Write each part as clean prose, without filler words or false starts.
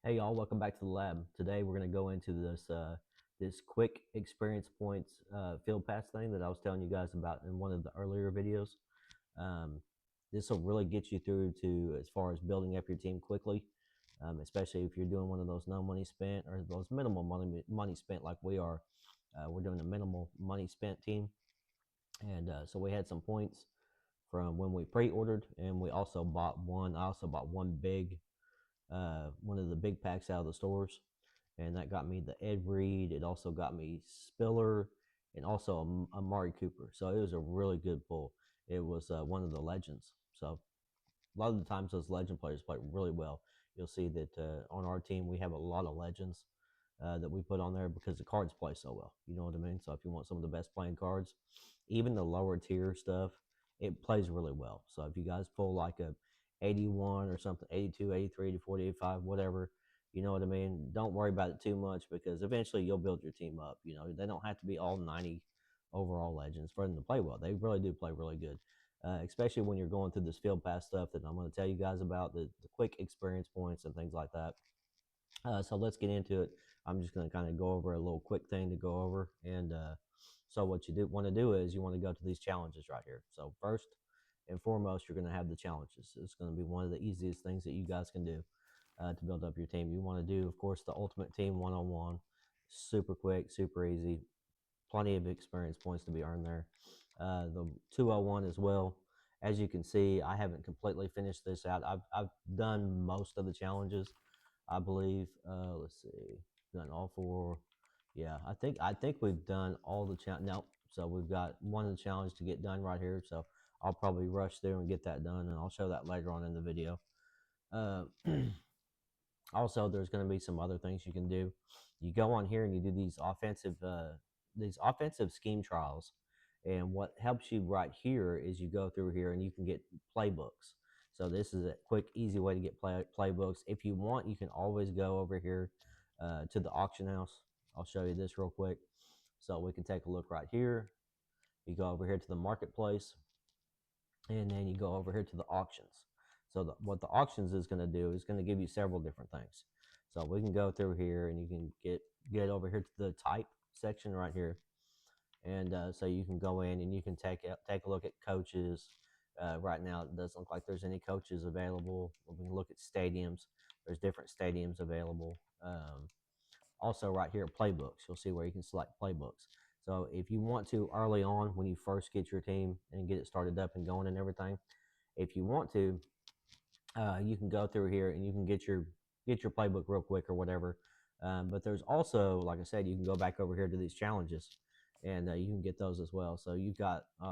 Hey y'all, welcome back to the lab. Today we're going to go into this quick experience points field pass thing that I was telling you guys about in one of the earlier videos. Um, this will really get you through to as far as building up your team quickly, especially if you're doing one of those no money spent or those minimal money spent like we are. We're doing a minimal money spent team, and so we had some points from when we pre-ordered, and we also bought one. I also bought one of the big packs out of the stores, and that got me the Ed Reed. It also got me Spiller and also a Amari Cooper. So it was a really good pull. It was one of the legends. So a lot of the times those legend players play really well. You'll see that on our team we have a lot of legends that we put on there because the cards play so well. You know what I mean? So if you want some of the best playing cards, even the lower tier stuff, it plays really well. So if you guys pull like a 81 or something, 82, 83, 84, 85, whatever, you know what I mean? Don't worry about it too much because eventually you'll build your team up. You know, they don't have to be all 90 overall legends for them to play well. They really do play really good. Especially when you're going through this field pass stuff that I'm going to tell you guys about, the quick experience points and things like that. So let's get into it. I'm just going to kind of go over a little quick thing to go over. And so what you want to do is you want to go to these challenges right here. So first and foremost, you're going to have the challenges. It's going to be one of the easiest things that you guys can do to build up your team. You want to do, of course, the ultimate team one-on-one. Super quick, super easy. Plenty of experience points to be earned there. The 201 as well. As you can see, I haven't completely finished this out. I've done most of the challenges, I believe. Let's see, done all four. Yeah, I think we've done all the challenge. No, so we've got one of the challenge to get done right here. So I'll probably rush through and get that done, and I'll show that later on in the video. Uh, Also, there's going to be some other things you can do. You go on here and you do these offensive scheme trials, and what helps you right here is you go through here and you can get playbooks. So this is a quick, easy way to get playbooks. If you want, you can always go over here to the auction house. I'll show you this real quick. So we can take a look right here. You go over here to the marketplace, and then you go over here to the auctions. So what the auctions is going to do is going to give you several different things. So we can go through here and you can get over here to the type section right here, and so you can go in and you can take a look at coaches. Right now, it doesn't look like there's any coaches available. We can look at stadiums. There's different stadiums available. Also, right here, playbooks. You'll see where you can select playbooks. So if you want to early on when you first get your team and get it started up and going and everything, if you want to, you can go through here and you can get your playbook real quick or whatever. But there's also, like I said, you can go back over here to these challenges, and you can get those as well. So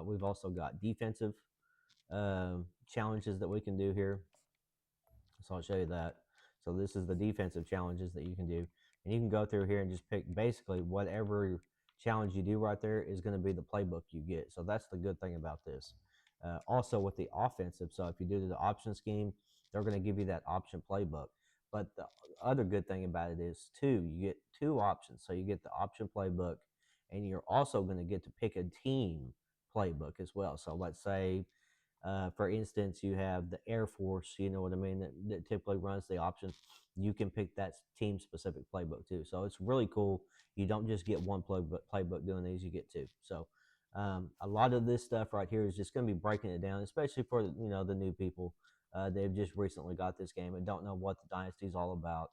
we've also got defensive challenges that we can do here. So I'll show you that. So this is the defensive challenges that you can do, and you can go through here and just pick basically whatever challenge you do right there is going to be the playbook you get. So that's the good thing about this. Also with the offensive, so if you do the option scheme, they're going to give you that option playbook. But the other good thing about it is too, you get two options. So you get the option playbook, and you're also going to get to pick a team playbook as well. So let's say for instance, you have the Air Force, you know what I mean, that typically runs the option. You can pick that team specific playbook too. So it's really cool. You don't just get one playbook doing these, you get two. So a lot of this stuff right here is just going to be breaking it down, especially for the new people. They've just recently got this game and don't know what the dynasty is all about.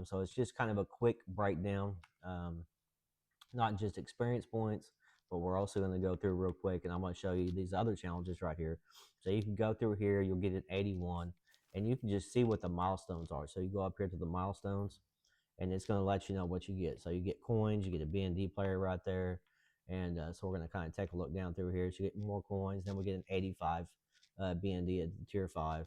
So it's just kind of a quick breakdown. Not just experience points, but we're also going to go through real quick, and I'm going to show you these other challenges right here. So you can go through here, you'll get an 81, and you can just see what the milestones are. So you go up here to the milestones, and it's going to let you know what you get. So you get coins, you get a BND player right there, and so we're going to kind of take a look down through here. So you get more coins, then we get an 85 BND at tier 5.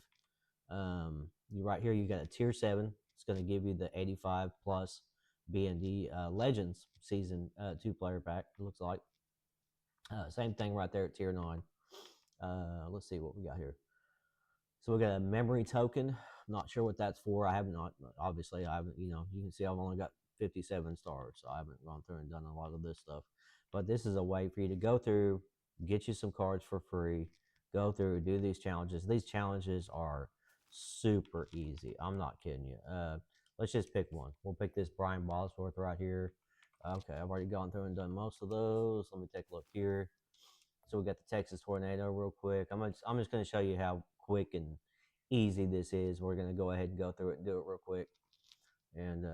You right here, you got a tier 7. It's going to give you the 85 plus B&D Legends Season 2 player pack, it looks like. Same thing right there at tier 9. Let's see what we got here. So we got a memory token. Not sure what that's for. I have not, obviously, I haven't, you can see I've only got 57 stars, so I haven't gone through and done a lot of this stuff. But this is a way for you to go through, get you some cards for free, go through, do these challenges. These challenges are super easy. I'm not kidding you. let's just pick one. We'll pick this Brian Bosworth right here. Okay, I've already gone through and done most of those. Let me take a look here. So we got the Texas Tornado real quick. I'm just going to show you how quick and easy this is. We're going to go ahead and go through it and do it real quick. And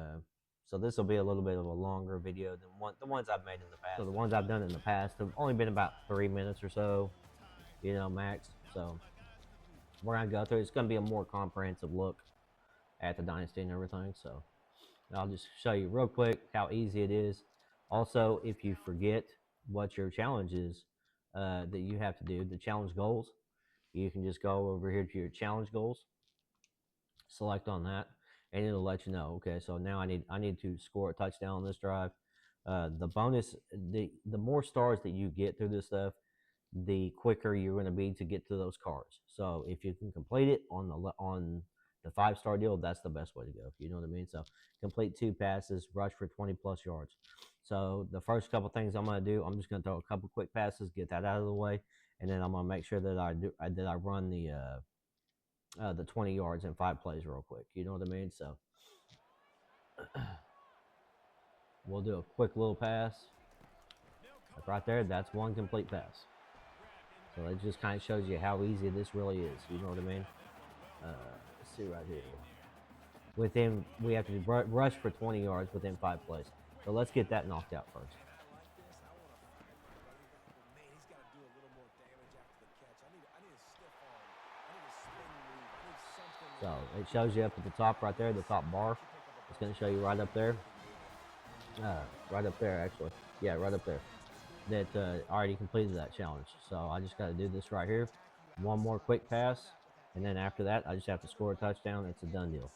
so this will be a little bit of a longer video than the ones I've made in the past. So the ones I've done in the past have only been about 3 minutes or so, max. So we're going to go through. It's going to be a more comprehensive look at the dynasty and everything. So I'll just show you real quick how easy it is. Also, if you forget what your challenge is that you have to do, the challenge goals, you can just go over here to your challenge goals, select on that, and it'll let you know. Okay, so now I need to score a touchdown on this drive. The bonus, the more stars that you get through this stuff, the quicker you're going to be to get to those cars. So if you can complete it on the 5-star deal, that's the best way to go. You know what I mean? So complete 2 passes, rush for 20 plus yards. So the first couple things I'm going to do, I'm just going to throw a couple quick passes, get that out of the way, and then I'm going to make sure that I run the 20 yards in 5 plays real quick. You know what I mean? So we'll do a quick little pass. Like right there, that's one complete pass. So it just kind of shows you how easy this really is. You know what I mean? Let's see right here. We have to rush for 20 yards within 5 plays. So let's get that knocked out first. So it shows you up at the top right there, the top bar. It's going to show you right up there. Right up there, actually. Yeah, right up there. That already completed that challenge. So I just got to do this right here. One more quick pass. And then after that, I just have to score a touchdown. It's a done deal.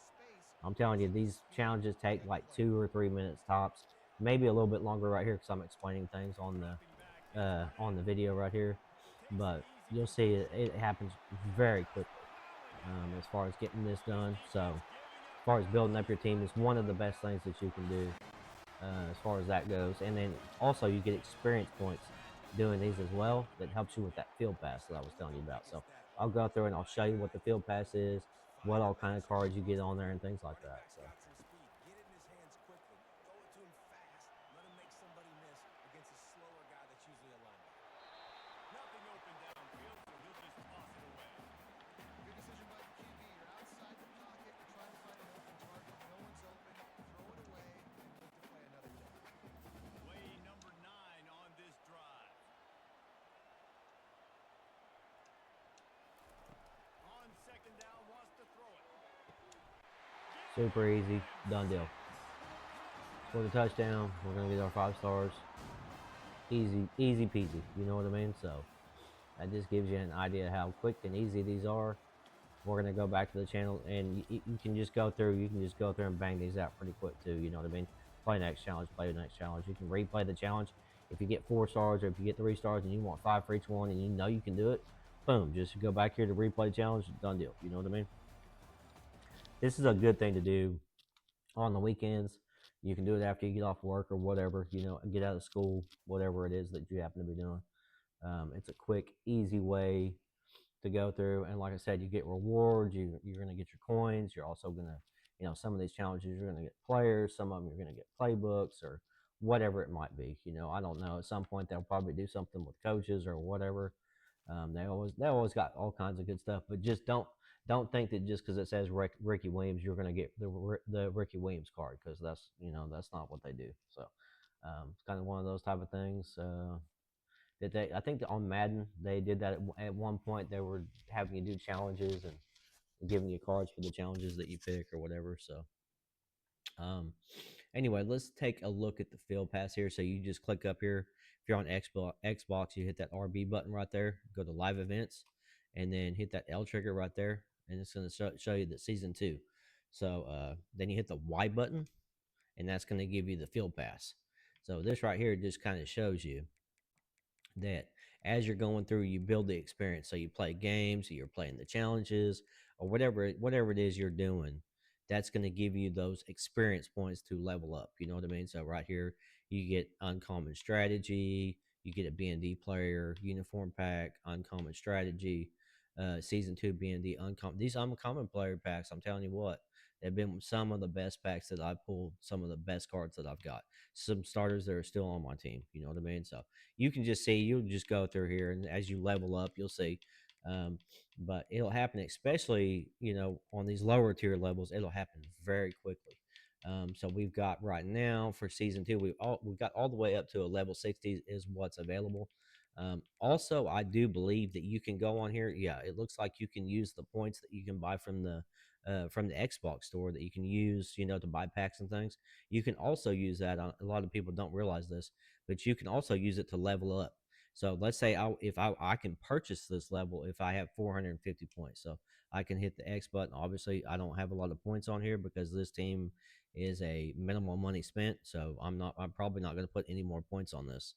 I'm telling you, these challenges take like 2 or 3 minutes tops. Maybe a little bit longer right here because I'm explaining things on the video right here. But you'll see it happens very quickly as far as getting this done. So as far as building up your team, it's one of the best things that you can do as far as that goes. And then also you get experience points doing these as well that helps you with that field pass that I was telling you about. So I'll go through and I'll show you what the field pass is, what all kind of cards you get on there and things like that. So super easy, done deal. For the touchdown, we're gonna get our 5 stars. Easy peasy. You know what I mean? So that just gives you an idea how quick and easy these are. We're gonna go back to the channel, and you can just go through. You can just go through and bang these out pretty quick too. You know what I mean? Play next challenge. Play the next challenge. You can replay the challenge. If you get 4 stars or if you get 3 stars and you want 5 for each one, and you know you can do it, boom, just go back here to replay challenge. Done deal. You know what I mean? This is a good thing to do on the weekends. You can do it after you get off work or whatever. Get out of school, whatever it is that you happen to be doing. It's a quick, easy way to go through. And like I said, you get rewards. You're going to get your coins. You're also going to, some of these challenges, you're going to get players. Some of them you're going to get playbooks or whatever it might be. I don't know. At some point, they'll probably do something with coaches or whatever. They always got all kinds of good stuff. But just don't think that just because it says Ricky Williams, you're going to get the Ricky Williams card, because that's not what they do. So it's kind of one of those type of things. I think that on Madden they did that at one point. They were having you do challenges and giving you cards for the challenges that you pick or whatever. So anyway, let's take a look at the field pass here. So you just click up here. If you're on Xbox, you hit that RB button right there, go to live events, and then hit that L trigger right there, and it's going to show you the season 2. So then you hit the Y button, and that's going to give you the field pass. So this right here just kind of shows you that as you're going through, you build the experience. So you play games, you're playing the challenges, or whatever it is you're doing, that's going to give you those experience points to level up. You know what I mean? So right here, you get uncommon strategy, you get a B&D player, uniform pack, uncommon strategy, season 2 B&D uncommon. These uncommon player packs, I'm telling you what, They've been some of the best packs that I've pulled, some of the best cards that I've got. Some starters that are still on my team. You know what I mean? So you can just see, you'll just go through here, and as you level up, you'll see. Um, but it'll happen, especially on these lower tier levels. It'll happen very quickly. So we've got right now for season two, we've got all the way up to a level 60 is what's available. Also, I do believe that you can go on here. Yeah, it looks like you can use the points that you can buy from the Xbox store that you can use, to buy packs and things. You can also use that. A lot of people don't realize this, but you can also use it to level up. So let's say if I can purchase this level if I have 450 points. So I can hit the X button. Obviously, I don't have a lot of points on here because this team is a minimal money spent. So I'm probably not going to put any more points on this.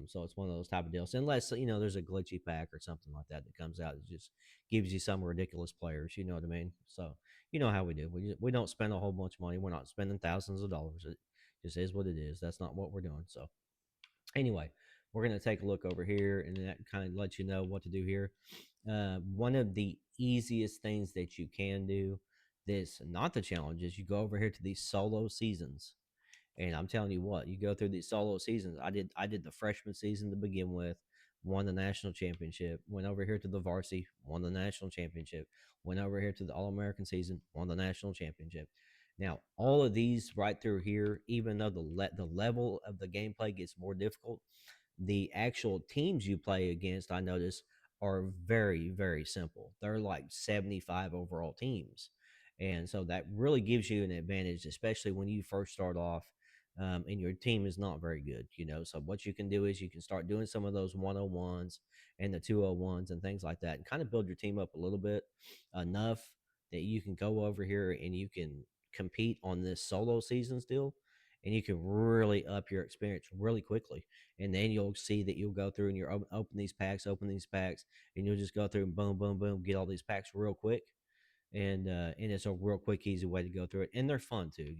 So it's one of those type of deals, unless there's a glitchy pack or something like that that comes out that just gives you some ridiculous players. You know what I mean? So you know how we do. We don't spend a whole bunch of money. We're not spending thousands of dollars. It just is what it is. That's not what we're doing. So anyway, we're going to take a look over here, and that kind of lets you know what to do here. One of the easiest things that you can do, this not the challenge, is you go over here to these solo seasons. And I'm telling you what, you go through these solo seasons. I did the freshman season to begin with, won the national championship. Went over here to the varsity, won the national championship. Went over here to the All American season, won the national championship. Now, all of these right through here, even though the level of the gameplay gets more difficult, the actual teams you play against, I notice, are very, very simple. They're like 75 overall teams. And so that really gives you an advantage, especially when you first start off and your team is not very good. So what you can do is you can start doing some of those 101s and the 201s and things like that, and kind of build your team up a little bit enough that you can go over here and you can compete on this solo season still, and you can really up your experience really quickly. And then you'll see that you'll go through and you're open these packs, and you'll just go through and boom, boom, boom, get all these packs real quick. And it's a real quick, easy way to go through it, and they're fun too.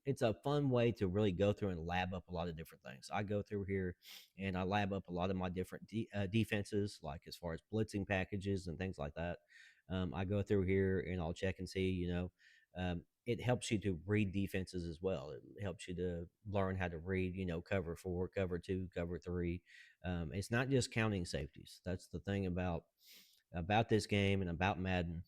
It's a fun way to really go through and lab up a lot of different things. I go through here and I lab up a lot of my different defenses, like as far as blitzing packages and things like that. I go through here and I'll check and see. It helps you to read defenses as well. It helps you to learn how to read, cover four, cover two, cover three. It's not just counting safeties. That's the thing about this game and about Madden,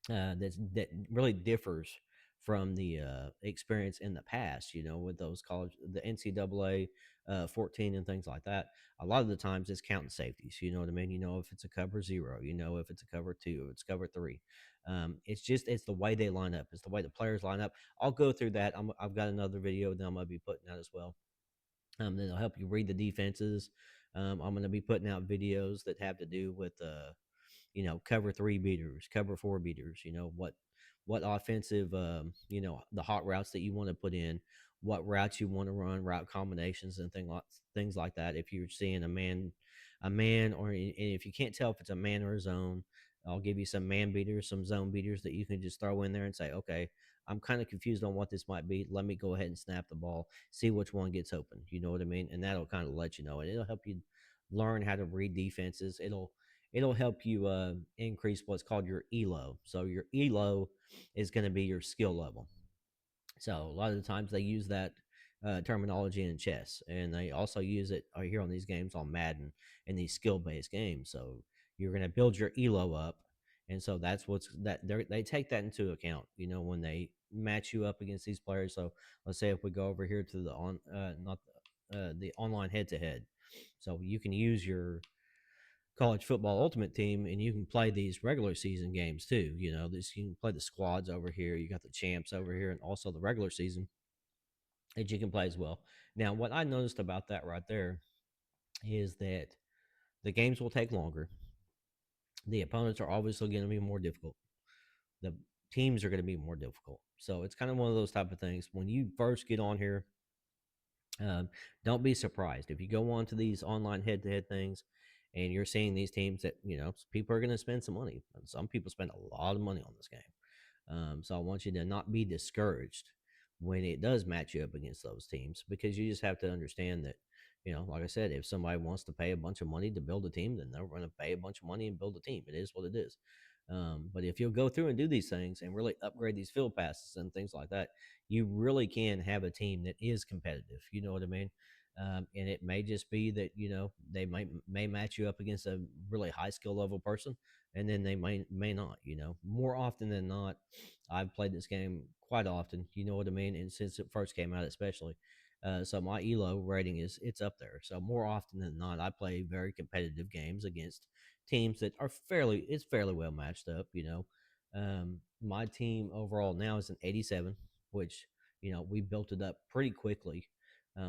that really differs from the experience in the past. With those college, the NCAA 14 and things like that. A lot of the times it's counting safeties. You know what I mean? If it's a cover zero, if it's a cover two, if it's cover three. It's the way they line up. It's the way the players line up. I'll go through that. I've got another video that I'm gonna be putting out as well. That'll help you read the defenses. I'm going to be putting out videos that have to do with cover three beaters, cover four beaters. What offensive, the hot routes that you want to put in, what routes you want to run, route combinations, and things like that. If you're seeing a man, or and if you can't tell if it's a man or a zone, I'll give you some man beaters, some zone beaters that you can just throw in there and say, okay, I'm kind of confused on what this might be. Let me go ahead and snap the ball, see which one gets open. You know what I mean? And that'll kind of let you know, and it'll help you learn how to read defenses. It'll help you increase what's called your elo. So your elo is going to be your skill level. So a lot of the times they use that terminology in chess, and they also use it here on these games on Madden and these skill-based games. So you're going to build your elo up, and so that's they take that into account. When they match you up against these players. So let's say if we go over here to the not the online head-to-head, so you can use your college football ultimate team, and you can play these regular season games too. You can play the squads over here, you got the champs over here, and also the regular season that you can play as well. Now, what I noticed about that right there is that the games will take longer. The opponents are obviously going to be more difficult. The teams are going to be more difficult. So it's kind of one of those type of things. When you first get on here, don't be surprised if you go on to these online head-to-head things and you're seeing these teams that people are going to spend some money. Some people spend a lot of money on this game. So I want you to not be discouraged when it does match you up against those teams, because you just have to understand that, like I said, if somebody wants to pay a bunch of money to build a team, then they're going to pay a bunch of money and build a team. It is what it is. But if you'll go through and do these things and really upgrade these field passes and things like that, you really can have a team that is competitive. You know what I mean? And it may just be that they may match you up against a really high skill level person, and then they may not. More often than not, I've played this game quite often. You know what I mean? And since it first came out, especially, so my elo rating it's up there. So more often than not, I play very competitive games against teams that are fairly well matched up. My team overall now is an 87, which we built it up pretty quickly.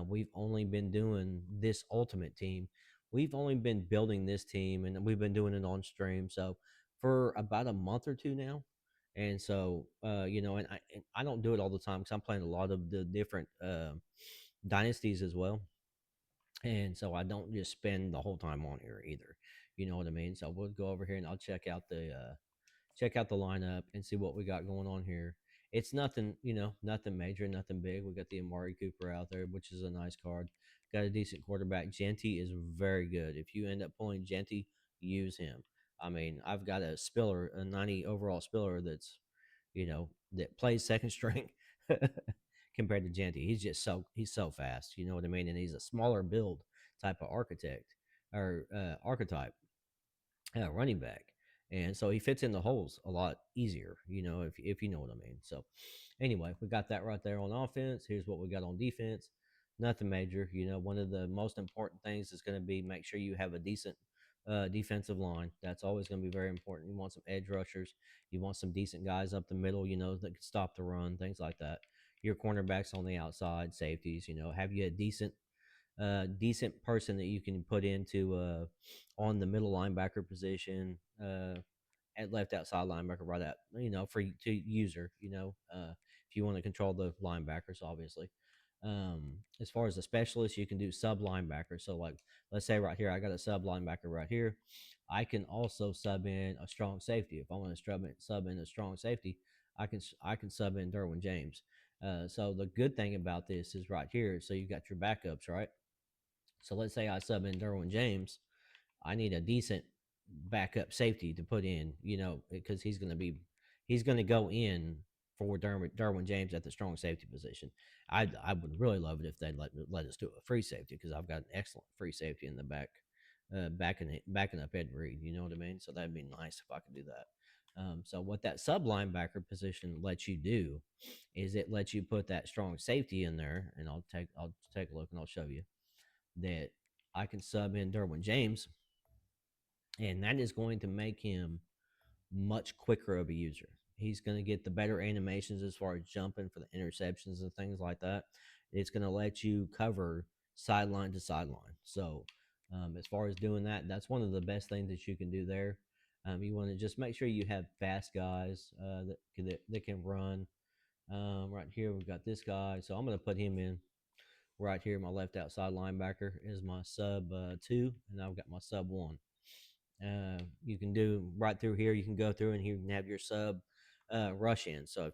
We've only been doing this ultimate team. We've only been building this team, and we've been doing it on stream. So for about a month or two now, and so and I don't do it all the time because I'm playing a lot of the different dynasties as well, and so I don't just spend the whole time on here either. You know what I mean? So we'll go over here and I'll check out the lineup and see what we got going on here. It's nothing, nothing major, nothing big. We got the Amari Cooper out there, which is a nice card. Got a decent quarterback. Genty is very good. If you end up pulling Genty, use him. I mean, I've got a Spiller, a 90 overall Spiller that plays second string compared to Genty. He's so fast. You know what I mean? And he's a smaller build type of architect or archetype running back, and so he fits in the holes a lot easier. If you know what I mean. So anyway, we got that right there on offense. Here's what we got on defense. Nothing major. One of the most important things is going to be make sure you have a decent defensive line. That's always going to be very important. You want some edge rushers. You want some decent guys up the middle. That can stop the run, things like that. Your cornerbacks on the outside, safeties. Have you a decent person that you can put into on the middle linebacker position, at left outside linebacker, right out, for to user, if you want to control the linebackers, obviously. As far as a specialist, you can do sub linebacker. So, like, let's say right here, I got a sub linebacker right here. I can also sub in a strong safety. If I want to sub in a strong safety, I can sub in Derwin James. So the good thing about this is right here. So you got your backups, right? So let's say I sub in Derwin James. I need a decent backup safety to put in, because he's going to go in for Derwin James at the strong safety position. I would really love it if they let us do a free safety, because I've got an excellent free safety in the back, backing up Ed Reed. You know what I mean? So that'd be nice if I could do that. So what that sub linebacker position lets you do is it lets you put that strong safety in there, and I'll take a look and I'll show you that I can sub in Derwin James, and that is going to make him much quicker of a user. He's going to get the better animations as far as jumping for the interceptions and things like that. It's going to let you cover sideline to sideline. So, as far as doing that, that's one of the best things that you can do there. You want to just make sure you have fast guys that can run. Right here, we've got this guy. So, I'm going to put him in right here. My left outside linebacker is my sub 2, and I've got my sub 1. You can do right through here. You can go through and you can have your sub rush in. So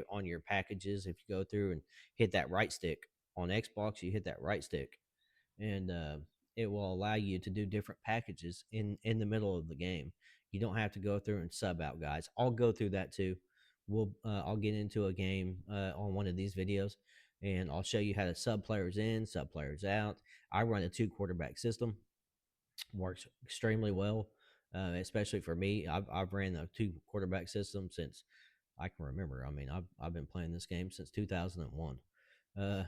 on your packages, if you go through and hit that right stick on Xbox, you hit that right stick, and it will allow you to do different packages in the middle of the game. You don't have to go through and sub out guys. I'll go through that too. I'll get into a game on one of these videos, and I'll show you how to sub players in, sub players out. I run a 2 quarterback system, works extremely well, especially for me. I've ran the 2 quarterback system since I can remember. I mean, I've been playing this game since 2001.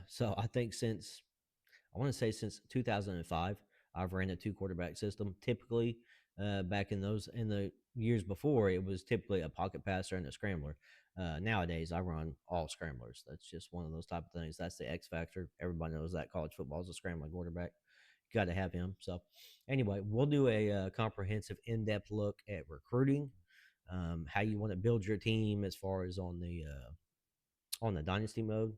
So I think I want to say since 2005, I've ran a 2 quarterback system. Typically, back in the years before, it was typically a pocket passer and a scrambler. Nowadays, I run all scramblers. That's just one of those type of things. That's the X factor. Everybody knows that college football is a scrambling quarterback. Got to have him. So, anyway, we'll do a comprehensive, in-depth look at recruiting, how you want to build your team as far as on the dynasty mode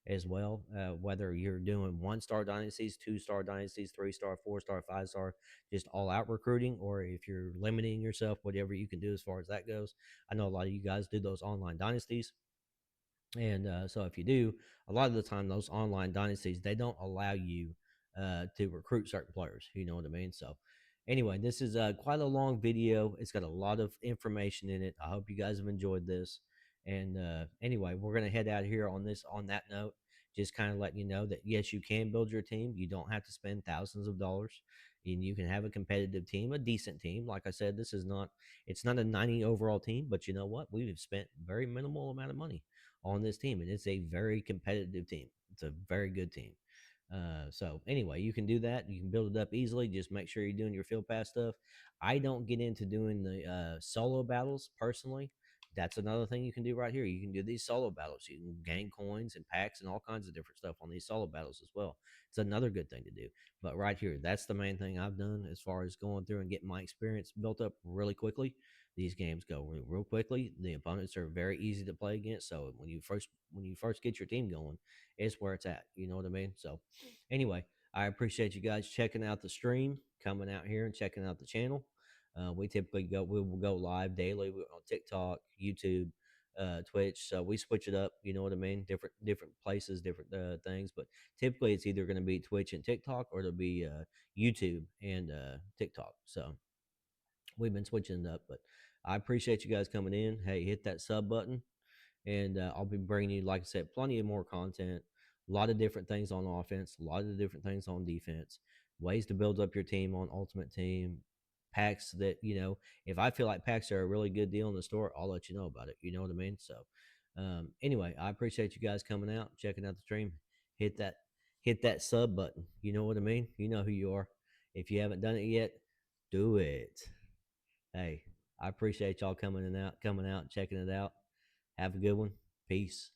as well. Whether you're doing 1-star dynasties, 2-star dynasties, 3-star, 4-star, 5-star, just all out recruiting, or if you're limiting yourself, whatever you can do as far as that goes. I know a lot of you guys do those online dynasties. And so if you do, a lot of the time, those online dynasties, they don't allow you to recruit certain players. You know what I mean? So Anyway, this is quite a long video. It's got a lot of information in it. I hope you guys have enjoyed this. And anyway, we're gonna head out here on this. On that note, just kind of letting you know that yes, you can build your team. You don't have to spend thousands of dollars, and you can have a competitive team, a decent team. Like I said, this is not. It's not a 90 overall team, but you know what? We've spent very minimal amount of money on this team, and it's a very competitive team. It's a very good team. So anyway, you can do that. You can build it up easily. Just make sure you're doing your field pass stuff. I don't get into doing the solo battles personally. That's another thing you can do right here. You can do these solo battles. You can gain coins and packs and all kinds of different stuff on these solo battles as well. It's another good thing to do. But right here, that's the main thing I've done as far as going through and getting my experience built up really quickly. These games go real quickly. The opponents are very easy to play against. So when you first get your team going, it's where it's at. You know what I mean? So anyway, I appreciate you guys checking out the stream, coming out here and checking out the channel. We will go live daily on TikTok, YouTube, Twitch. So we switch it up. You know what I mean? Different places, different things. But typically, it's either going to be Twitch and TikTok, or it'll be YouTube and TikTok. So we've been switching it up. But I appreciate you guys coming in. Hey, hit that sub button, and I'll be bringing you, like I said, plenty of more content. A lot of different things on offense, a lot of different things on defense, ways to build up your team on Ultimate Team, packs that If I feel like packs are a really good deal in the store, I'll let you know about it. You know what I mean? So, anyway, I appreciate you guys coming out, checking out the stream. Hit that, hit that sub button. You know what I mean? You know who you are. If you haven't done it yet, do it. Hey, I appreciate y'all coming out, checking it out. Have a good one. Peace.